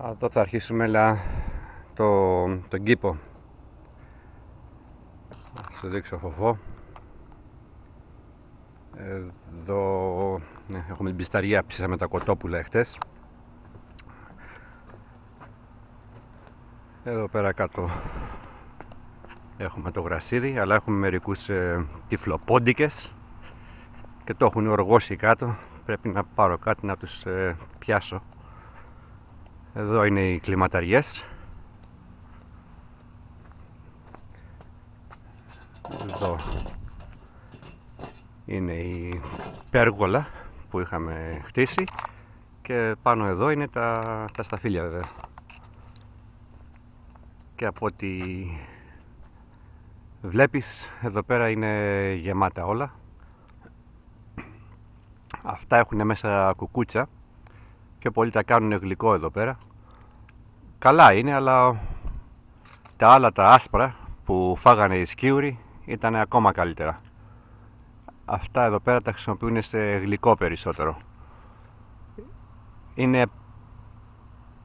Εδώ θα αρχίσουμε τον κήπο. Θα σου δείξω φοφό. Εδώ έχουμε την πισταριά, ψήσαμε τα κοτόπουλα εχθές. Εδώ πέρα κάτω έχουμε το γρασίδι, αλλά έχουμε μερικούς τυφλοπόντικες και το έχουν οργώσει κάτω. Πρέπει να πάρω κάτι να τους πιάσω. Εδώ είναι οι κλιματαριές. Εδώ είναι η πέργολα που είχαμε χτίσει και πάνω εδώ είναι τα σταφύλια βέβαια. Και από ό,τι βλέπεις εδώ πέρα είναι γεμάτα όλα. Αυτά έχουν μέσα κουκούτσα. Πιο πολύ τα κάνουν γλυκό εδώ πέρα. Καλά είναι, αλλά τα άλλα τα άσπρα που φάγανε οι σκίουροι ήταν ακόμα καλύτερα. Αυτά εδώ πέρα τα χρησιμοποιούν σε γλυκό περισσότερο. Είναι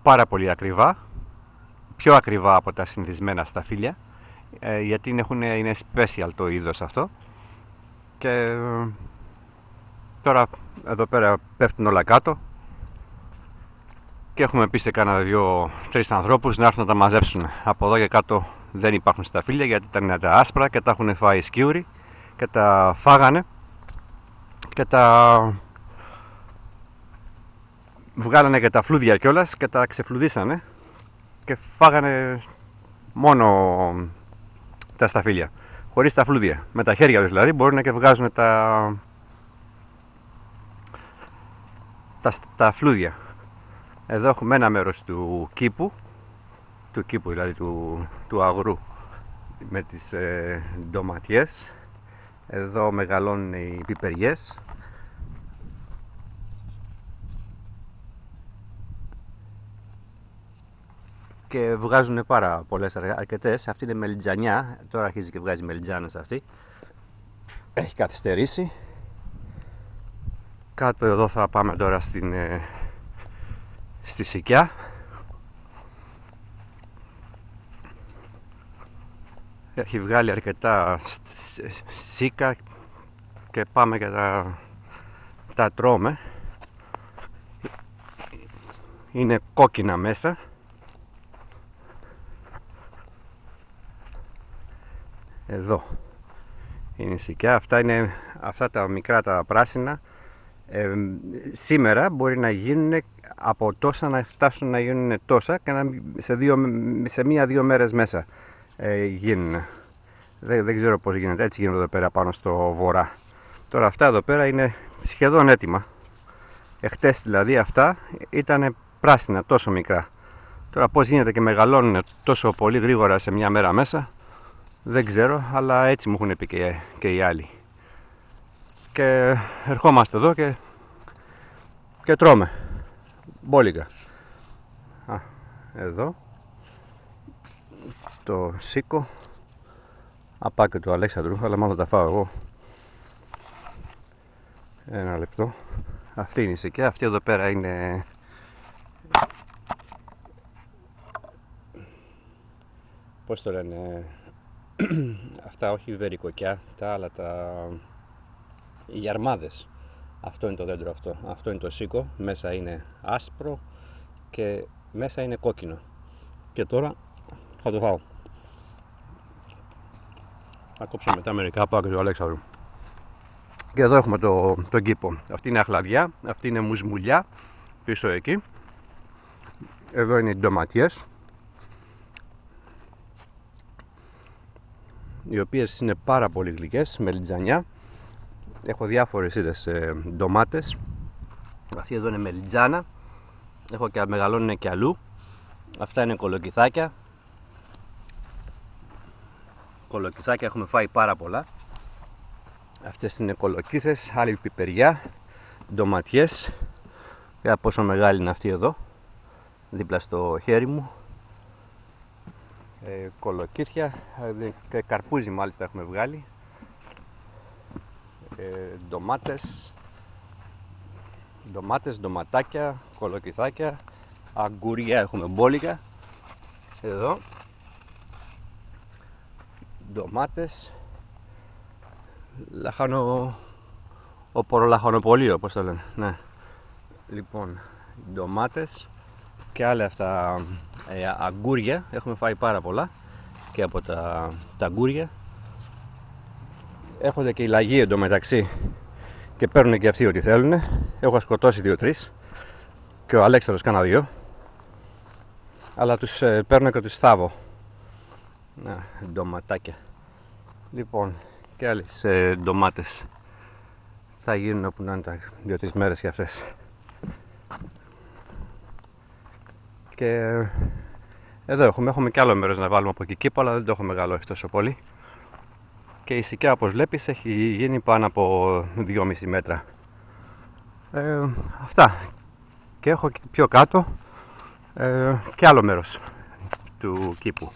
πάρα πολύ ακριβά, πιο ακριβά από τα συνηθισμένα σταφύλια, γιατί είναι special το είδος αυτό. Και τώρα εδώ πέρα πέφτουν όλα κάτω και έχουμε πει σε κάνα 2-3 ανθρώπους να έρθουν να τα μαζέψουν. Από εδώ και κάτω δεν υπάρχουν σταφύλια γιατί ήταν τα άσπρα και τα έχουν φάει οι σκίουροι και τα φάγανε και τα βγάλανε και τα φλούδια κιόλας και τα ξεφλουδίσανε και φάγανε μόνο τα σταφύλια, χωρίς τα φλούδια. Με τα χέρια τους δηλαδή μπορούν και βγάζουν τα φλούδια. Εδώ έχουμε ένα μέρος του κήπου δηλαδή του αγρού με τις ντοματιές. Εδώ μεγαλώνουν οι πιπεριές. Και βγάζουν πάρα πολλές, αρκετές. Αυτή είναι μελιτζανιά, τώρα αρχίζει και βγάζει μελιτζάνες αυτή. Έχει καθυστερήσει. Κάτω εδώ θα πάμε τώρα στη Σικιά. Έχει βγάλει αρκετά σίκα και πάμε και τα τρώμε. Είναι κόκκινα μέσα. Εδώ είναι η Σικιά. Αυτά τα μικρά τα πράσινα. Σήμερα μπορεί να γίνουν από τόσα να φτάσουν να γίνουν τόσα και σε 1-2 μέρες μέσα γίνουν. Δεν ξέρω πώς γίνεται, έτσι γίνονται εδώ πέρα πάνω στο βορρά. Τώρα αυτά εδώ πέρα είναι σχεδόν έτοιμα. Εχθές δηλαδή αυτά ήταν πράσινα, τόσο μικρά. Τώρα πώς γίνεται και μεγαλώνουν τόσο πολύ γρήγορα σε μια μέρα μέσα, δεν ξέρω, αλλά έτσι μου έχουν πει και οι άλλοι. Και ερχόμαστε εδώ και τρώμε μπόλικα. Εδώ το σίκο απάκε του Αλέξανδρου, αλλά μάλλον τα φάω εγώ. Ένα λεπτό. Αυτή είναι η Σικιά. Αυτή εδώ πέρα είναι πώς το λένε αυτά, όχι βερικοκιά, τα άλλα οι αρμάδες. Αυτό είναι το δέντρο αυτό. Αυτό είναι το σίκο. Μέσα είναι άσπρο και μέσα είναι κόκκινο. Και τώρα θα το φάω. Θα κόψω μετά μερικά πάκια του Αλέξανδρου. Και εδώ έχουμε τον κήπο. Αυτή είναι αχλαδιά, αυτή είναι μουσμουλιά πίσω εκεί. Εδώ είναι οι ντοματιές, οι οποίες είναι πάρα πολύ γλυκές, μελιτζανιά. Έχω διάφορες είδες ντομάτες. Αυτή εδώ είναι μελιτζάνα. Έχω και μεγαλώνουν και αλλού. Αυτά είναι κολοκυθάκια. Κολοκυθάκια έχουμε φάει πάρα πολλά. Αυτές είναι κολοκύθες, άλλη πιπεριά, ντοματιές. Για πόσο μεγάλη είναι αυτή εδώ, δίπλα στο χέρι μου. Κολοκύθια, και καρπούζι μάλιστα έχουμε βγάλει. Ντομάτες, ντοματάκια, κολοκυθάκια αγκουριά, έχουμε μπόλικα. Εδώ. Ντομάτες. Λαχανοπολείο, όπως το λένε. Ναι. Λοιπόν, ντομάτες και άλλα αυτά αγκούρια. Έχουμε φάει πάρα πολλά και από τα αγκούρια. Έχονται και οι λαγοί εντωμεταξύ και παίρνουν και αυτοί ό,τι θέλουν. Έχω σκοτώσει 2-3 και ο Αλέξανδρος κάνα 2, αλλά τους παίρνω και τους θάβω. Να, ντοματάκια. Λοιπόν, και άλλες ντομάτες θα γίνουν όπου να είναι τα 2-3 μέρες και αυτές. Και εδώ έχουμε και άλλο μέρος να βάλουμε από εκεί κήπο, αλλά δεν το έχω μεγαλώσει τόσο πολύ. Και η σικιά, όπως βλέπεις, έχει γίνει πάνω από 2,5 μέτρα. Αυτά. Και έχω και πιο κάτω και άλλο μέρος του κήπου.